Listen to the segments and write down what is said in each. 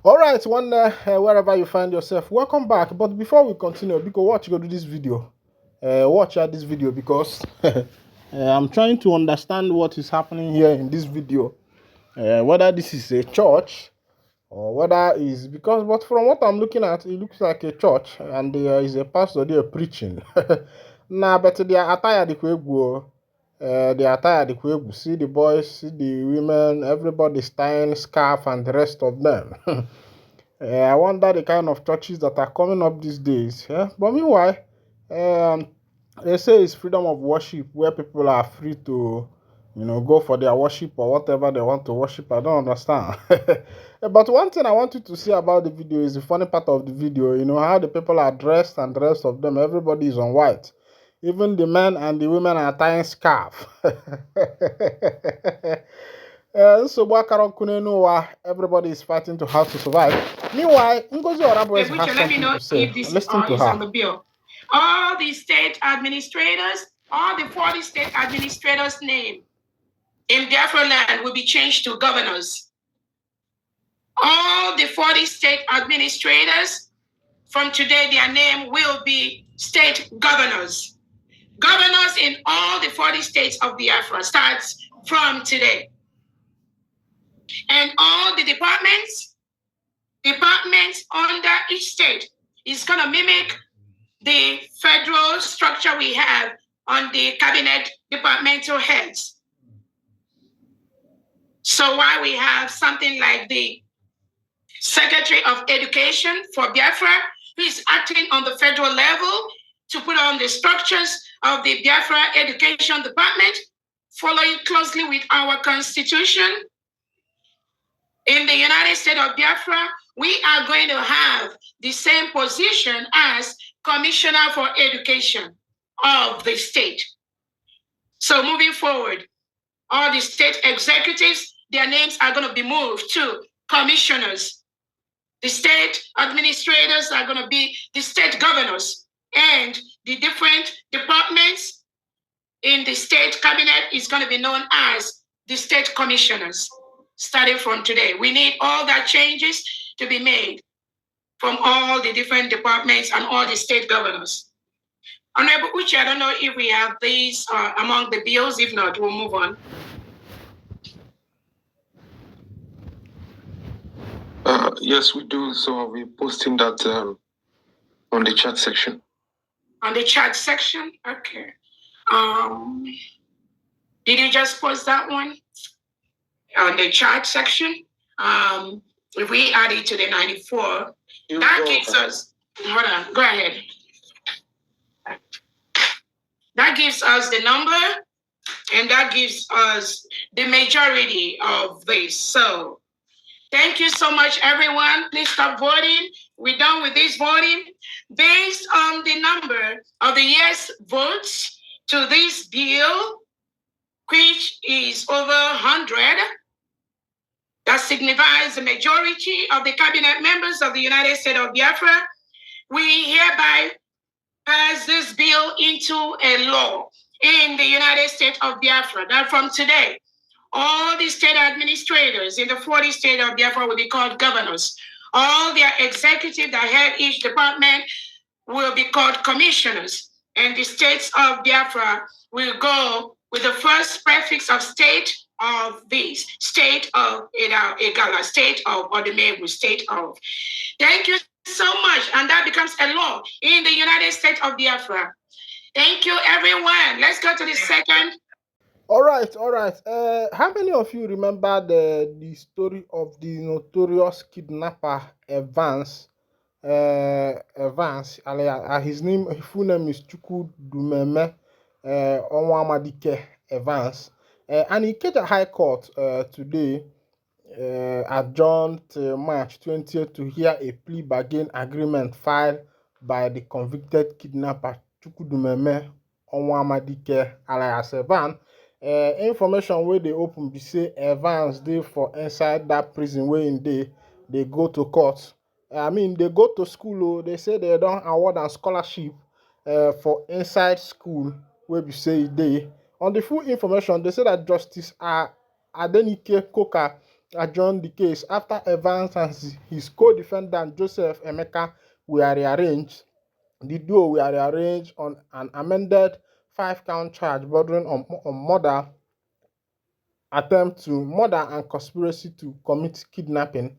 All right, wherever you find yourself, welcome back. But before we continue, because watch go do this video, watch out this video because I'm trying to understand what is happening here in this video. Whether this is a church or whether is because, but from what I'm looking at, it looks like a church, and there is a pastor there preaching. Nah, but they are attire the kwegwu. They are attire the kwegwu. See the boys, see the women, everybody's tying scarf, and the rest of them. I wonder the kind of churches that are coming up these days. Yeah? But meanwhile, um, they say it's freedom of worship where people are free to, go for their worship or whatever they want to worship. I don't understand. But one thing I want you to see about the video is the funny part of the video. You know how the people are dressed and the rest of them, everybody is on white. Even the men and the women are tying scarf. Nsogbu akara ọkụ n'elu ụwa, everybody is fighting to how to survive. Meanwhile, Ngozi Oraboys has something to say. Listen to her. On the bill. All the state administrators, all the 40 state administrators' name in Biafra land will be changed to governors. All the 40 state administrators, from today, their name will be state governors. Governors in all the 40 states of Biafra starts from today. And all the departments under each state is going to mimic the federal structure we have on the cabinet departmental heads. So while we have something like the Secretary of Education for Biafra, who is acting on the federal level to put on the structures of the Biafra Education Department, following closely with our Constitution. In the United States of Biafra, we are going to have the same position as Commissioner for Education of the state. So moving forward, all the state executives, their names are going to be moved to commissioners. The state administrators are going to be the state governors, and the different departments in the state cabinet is going to be known as the state commissioners. Starting from today, we need all that changes to be made from all the different departments and all the state governors. Honorable Uche, I don't know if we have these among the bills. If not, we'll move on. Yes, we do. So we're posting that on the chat section. On the chat section? Okay. Did you just post that one? On the chat section? If we add it to the 94, that gives us, hold on, go ahead. That gives us the number, and that gives us the majority of this. So thank you so much, everyone. Please stop voting. We're done with this voting. Based on the number of the yes votes to this bill, which is over 100, that signifies the majority of the cabinet members of the United States of Biafra, we hereby pass this bill into a law in the United States of Biafra, that from today, all the state administrators in the 40 states of Biafra will be called governors. All their executives that head each department will be called commissioners. And the states of Biafra will go with the first prefix of state of this, state of Igala, state of Odumewu, state of. Thank you so much. And that becomes a law in the United States of Biafra. Thank you, everyone. Let's go to the second. All right. How many of you remember the story of the notorious kidnapper Ekpa'S? His full name is Chukwudumeme Onwamadike Ekpa'S. And he came to High Court today, adjourned till March 20th to hear a plea bargain agreement filed by the convicted kidnapper Chukwudumeme Onwamadike alias Ekpa'S. Information where they open be say Evans dey for inside that prison where in they go to court. They go to school. They say they don't award a scholarship for inside school where we say they. On the full information, they say that Justice Adenike Koka adjourned the case after Evans and his co-defendant Joseph Emeka were rearranged. The duo were rearranged on an amended 5-count charge bordering on murder, murder and conspiracy to commit kidnapping.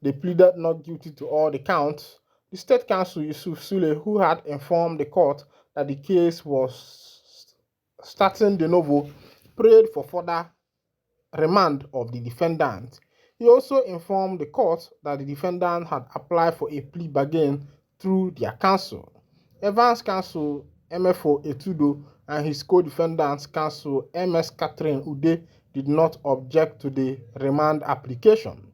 They pleaded not guilty to all the counts. The State Counsel Yusuf Sule, who had informed the court that the case was starting de novo, prayed for further remand of the defendant. He also informed the court that the defendant had applied for a plea bargain through their counsel. Evans' counsel, MFO Etudo, and his co-defendant's counsel, MS Catherine Ude, did not object to the remand application.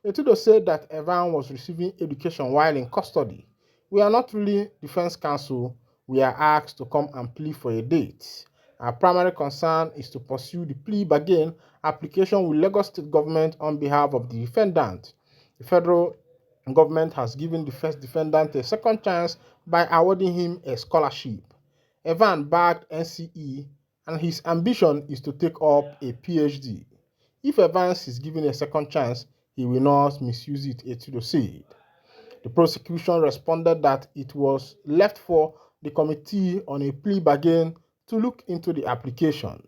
Etudo said that Evans was receiving education while in custody. We are not really defense counsel. We are asked to come and plead for a date. Our primary concern is to pursue the plea bargain application with Lagos State government on behalf of the defendant. The federal government has given the first defendant a second chance by awarding him a scholarship. Evan bagged NCE and his ambition is to take up a PhD. If Evans is given a second chance, he will not misuse it, Etudo said. The prosecution responded that it was left for the committee on a plea bargain to look into the application.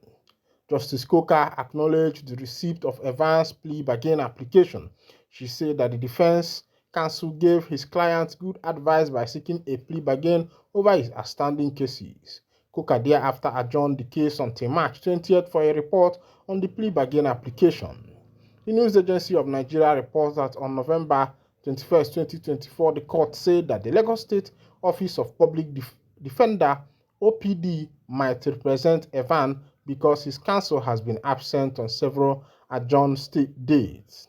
Justice Coker acknowledged the receipt of Evans' plea bargain application. She said that the defense counsel gave his client good advice by seeking a plea bargain over his outstanding cases. Coker thereafter adjourned the case until March 20th for a report on the plea bargain application. The News Agency of Nigeria reports that on November 21st, 2024, the court said that the Lagos State Office of Public Defender, OPD, might represent Evan because his counsel has been absent on several adjourned state dates.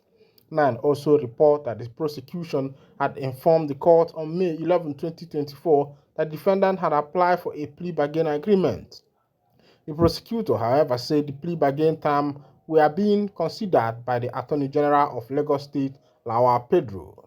NAN also report that the prosecution had informed the court on May 11, 2024, that the defendant had applied for a plea bargain agreement. The prosecutor, however, said the plea bargain terms were being considered by the Attorney General of Lagos State, Lawal Pedro.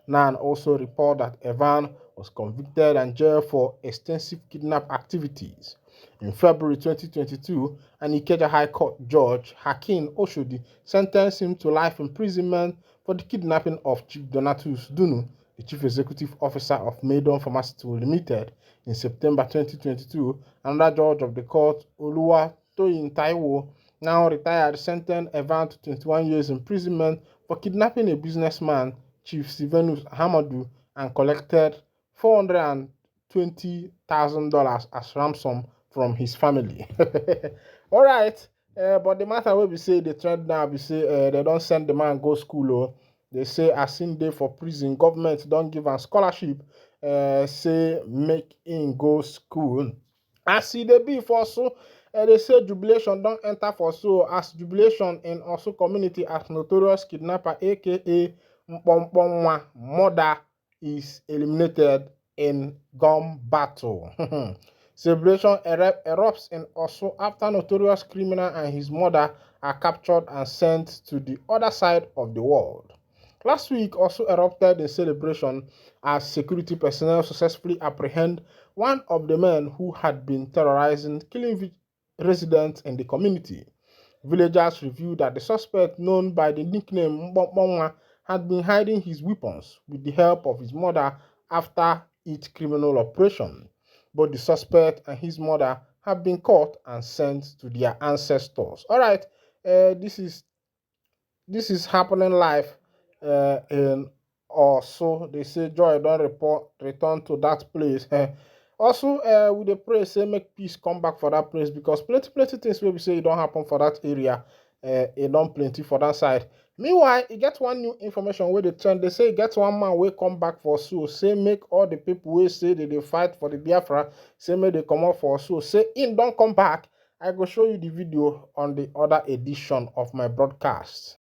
NAN also reported that Evan was convicted and jailed for extensive kidnap activities. In February 2022, an Ikeja High Court judge, Hakeem Oshodi, sentenced him to life imprisonment for the kidnapping of Chief Donatus Dunu, the Chief Executive Officer of Maidon Pharmaceutical Limited. In September 2022, another judge of the court, Oluwatoyin Taiwo, now retired, sentenced Evan to 21 years imprisonment for kidnapping a businessman, Chief Stevenus Hamadu, and collected $420,000 as ransom from his family. All right, but the matter will be say the trend now be say they don't send the man go school. Oh. They say as in day for prison, government don't give a scholarship. Say make him go school. As see the be for so. They say jubilation don't enter for so as jubilation in also community as notorious kidnapper aka Mpompomwa murder is eliminated in gun battle. Celebration erupts in Osu after notorious criminal and his mother are captured and sent to the other side of the world. Last week also erupted in celebration as security personnel successfully apprehend one of the men who had been terrorizing, killing residents in the community. Villagers revealed that the suspect, known by the nickname Mbombonwa, had been hiding his weapons with the help of his mother after each criminal operation. Both the suspect and his mother have been caught and sent to their ancestors. All right, this is happening live in also. They say Joy don't return to that place. Also, with the pray say make peace come back for that place because plenty things wey be say e don happen for that area. E don plenty for that side. Meanwhile, e get one new information wey dey trend. They say e get one man wey come back for Osu, say make all the people wey say they dey fight for the Biafra, say make they comot for Osu, say him don come back. I go show you the video on the other edition of my broadcast.